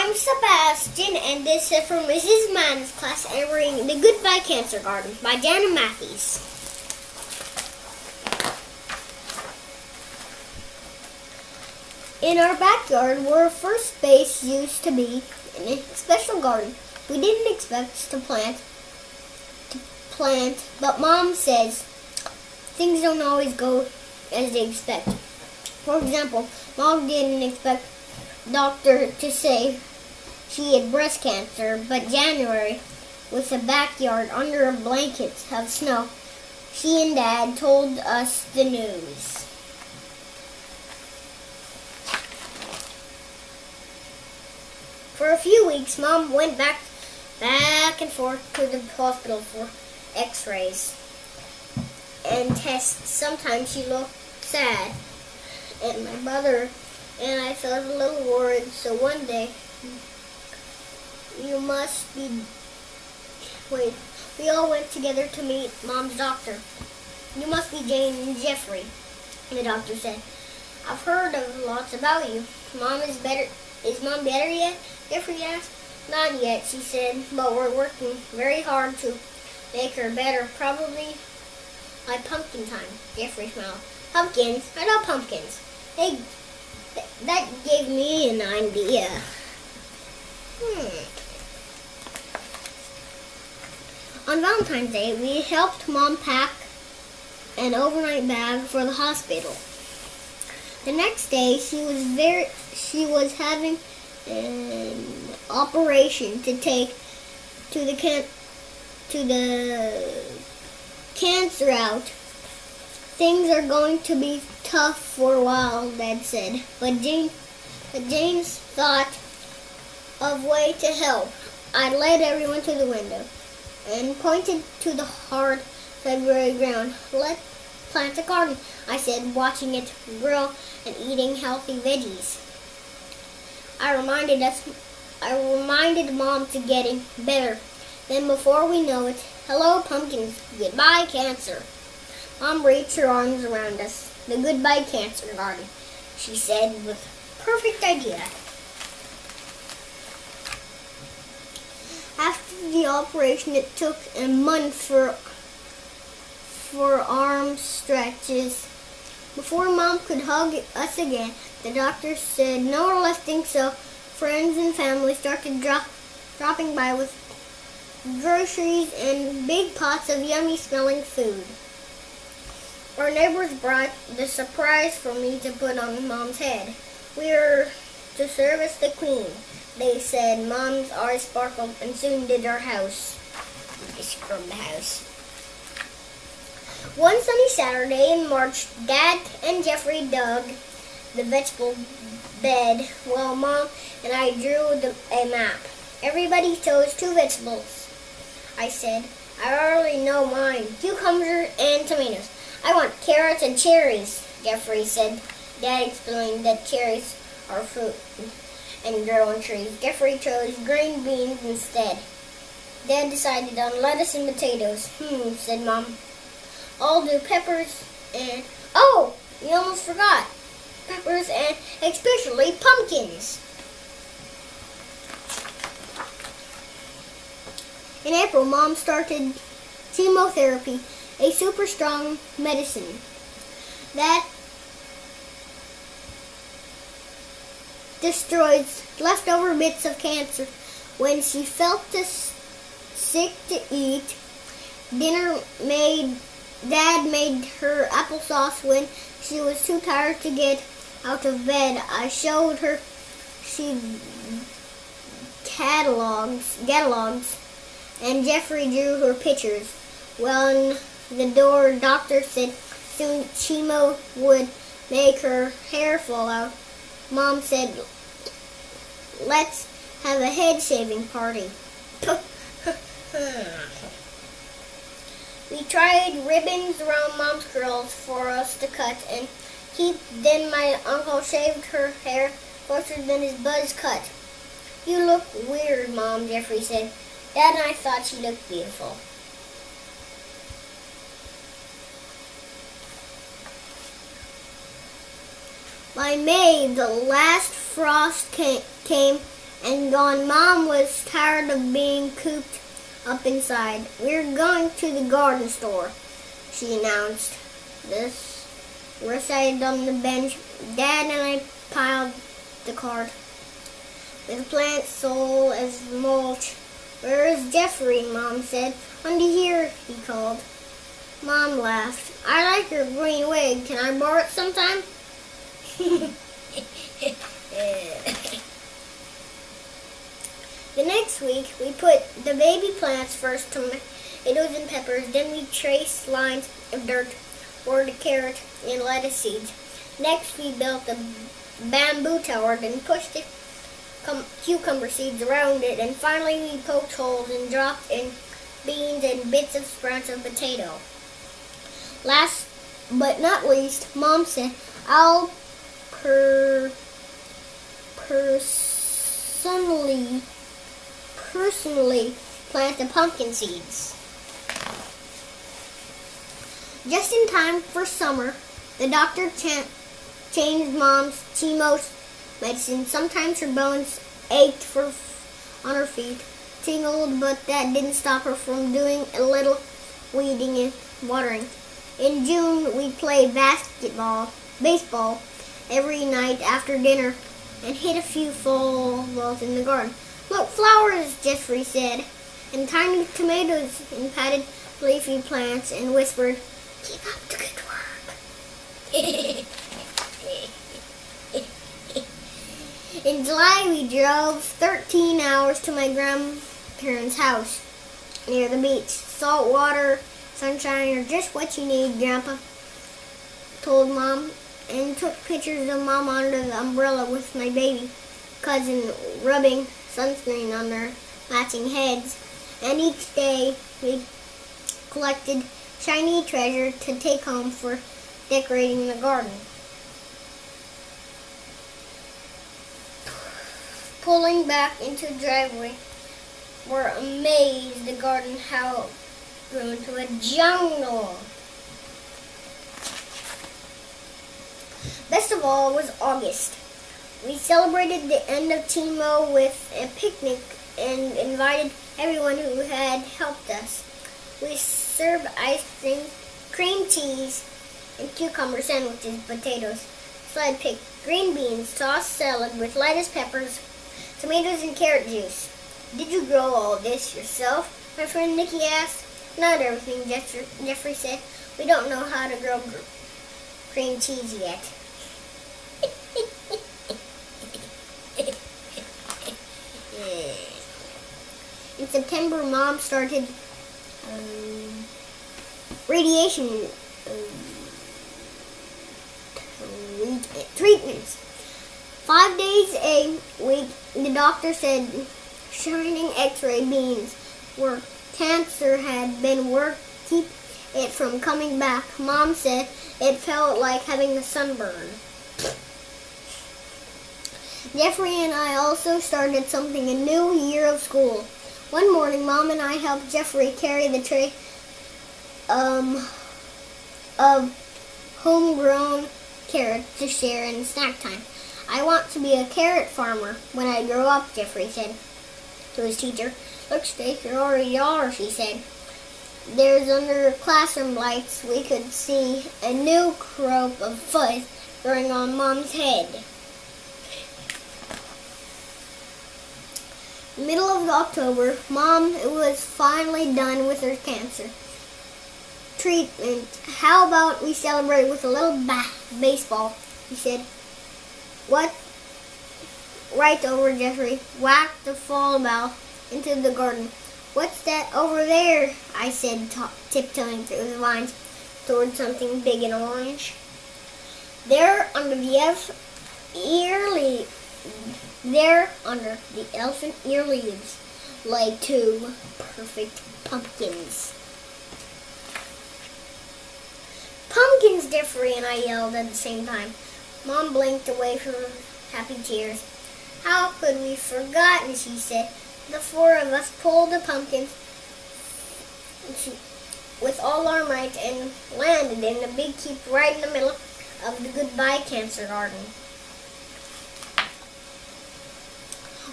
I'm Sebastian, and this is from Mrs. Mann's class, and we're reading The Goodbye Cancer Garden by Janna and Matthies. In our backyard, where first base used to be, in a special garden, we didn't expect to plant, but Mom says things don't always go as they expect. For example, Mom didn't expect doctor to say she had breast cancer, but January, with a backyard under a blanket of snow, she and Dad told us the news. For a few weeks, Mom went back and forth to the hospital for x-rays and tests. Sometimes she looked sad, and my brother and I felt a little worried. So one day, we all went together to meet Mom's doctor. You must be Jane and Jeffrey, the doctor said. I've heard lots about you. Is Mom better yet? Jeffrey asked. Not yet, she said, but we're working very hard to make her better. Probably by pumpkin time. Jeffrey smiled. Pumpkins? I love pumpkins. Hey, that gave me an idea. On Valentine's Day, we helped Mom pack an overnight bag for the hospital. The next day, she was having an operation to take the cancer out. Things are going to be tough for a while, Dad said, but James thought of a way to help. I led everyone to the window and pointed to the hard February ground. Let's plant a garden, I said, watching it grow and eating healthy veggies. I reminded Mom to getting better. Then before we know it, hello pumpkins, goodbye cancer. Mom reached her arms around us. The Goodbye Cancer Garden, she said with perfect idea. After the operation, it took a month for arm stretches before Mom could hug us again. The doctor said no lifting, so friends and family started dropping by with groceries and big pots of yummy smelling food. Our neighbors brought the surprise for me to put on Mom's head. We are to service the Queen, they said. Mom's eyes sparkled and soon did our house. From the house. One sunny Saturday in March, Dad and Jeffrey dug the vegetable bed while Mom and I drew a map. Everybody chose 2 vegetables, I said. I already know mine, cucumbers and tomatoes. I want carrots and cherries, Jeffrey said. Dad explained that cherries are fruit and grow on trees. Jeffrey chose green beans instead. Dad decided on lettuce and potatoes. Said Mom. I'll do peppers and... Oh, you almost forgot. Peppers and especially pumpkins. In April, Mom started chemotherapy, a super strong medicine that destroys leftover bits of cancer. When she felt sick to eat dinner, Dad made her applesauce when she was too tired to get out of bed. I showed her catalogs, and Jeffrey drew her pictures. Well, the doctor said soon chemo would make her hair fall out. Mom said, let's have a head shaving party. We tried ribbons around Mom's curls for us to cut and keep. Then my uncle shaved her hair closer than his buzz cut. You look weird, Mom, Jeffrey said. Dad and I thought she looked beautiful. By May, the last frost came and gone. Mom was tired of being cooped up inside. "We're going to the garden store," she announced. We're seated on the bench. Dad and I piled the cart with plants sold as mulch. "Where is Jeffrey?" Mom said. "Under here," he called. Mom laughed. "I like your green wig. Can I borrow it sometime?" The next week, we put the baby plants first, tomatoes and peppers. Then we traced lines of dirt for the carrot and lettuce seeds. Next, we built a bamboo tower, then pushed the cucumber seeds around it. And finally, we poked holes and dropped in beans and bits of sprouts of potato. Last but not least, Mom said, "I'll personally plant the pumpkin seeds." Just in time for summer, the doctor changed Mom's chemo medicine. Sometimes her bones ached on her feet, tingled, but that didn't stop her from doing a little weeding and watering. In June, we played baseball every night after dinner and hit a few fall balls in the garden. "Look, flowers," Jeffrey said, and tiny tomatoes, and patted leafy plants, and whispered, "Keep up the good work." In July, we drove 13 hours to my grandparents' house near the beach. "Salt water, sunshine, or just what you need," Grandpa told Mom, and took pictures of Mom under the umbrella with my baby cousin rubbing sunscreen on their matching heads. And each day we collected shiny treasure to take home for decorating the garden. Pulling back into the driveway, we're amazed the garden how grew into a jungle. Best of all was August. We celebrated the end of chemo with a picnic and invited everyone who had helped us. We served ice cream, cream cheese, and cucumber sandwiches, potatoes, slide picked green beans, tossed salad with lettuce, peppers, tomatoes, and carrot juice. "Did you grow all this yourself?" my friend Nikki asked. "Not everything," Jeffrey said. "We don't know how to grow cream cheese yet." In September, Mom started radiation treatments. 5 days a week, the doctor said shining x-ray beams where cancer had been worked to keep it from coming back. Mom said it felt like having a sunburn. Jeffrey and I also started something, a new year of school. One morning, Mom and I helped Jeffrey carry the tray of homegrown carrots to share in snack time. "I want to be a carrot farmer when I grow up," Jeffrey said to his teacher. "Looks like you already are," she said. There's under classroom lights, we could see a new crop of fuzz growing on Mom's head. Middle of October, Mom was finally done with her cancer treatment. "How about we celebrate with a little baseball?" he said. "What?" "Right over," Jeffrey whacked the fall ball into the garden. "What's that over there?" I said, tiptoeing through the vines toward something big and orange. There under the elephant ear leaves lay 2 perfect pumpkins. "Pumpkins!" Jeffrey and I yelled at the same time. Mom blinked away from her happy tears. "How could we have forgotten?" she said. The 4 of us pulled the pumpkins with all our might and landed in a big heap right in the middle of the goodbye cancer garden.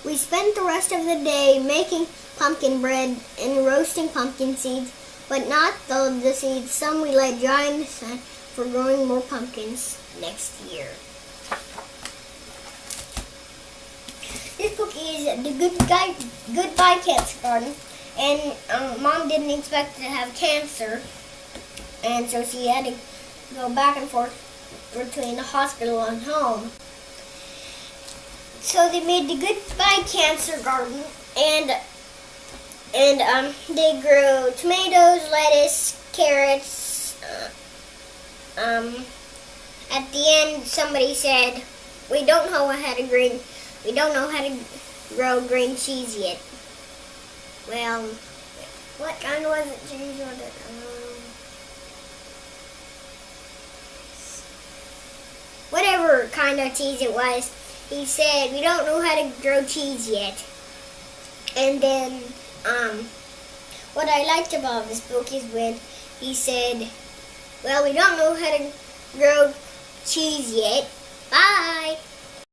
We spent the rest of the day making pumpkin bread and roasting pumpkin seeds, but not all of the seeds. Some we let dry in the sun for growing more pumpkins next year. This book is The Goodbye Cancer Garden, and Mom didn't expect to have cancer, and so she had to go back and forth between the hospital and home. So they made the Goodbye Cancer Garden, and they grew tomatoes, lettuce, carrots. At the end, somebody said, "We don't know how to grow green cheese yet." Well, what kind was it? Cheese was it? Whatever kind of cheese it was, he said, "We don't know how to grow cheese yet." And then, what I liked about this book is when he said, "Well, we don't know how to grow cheese yet. Bye."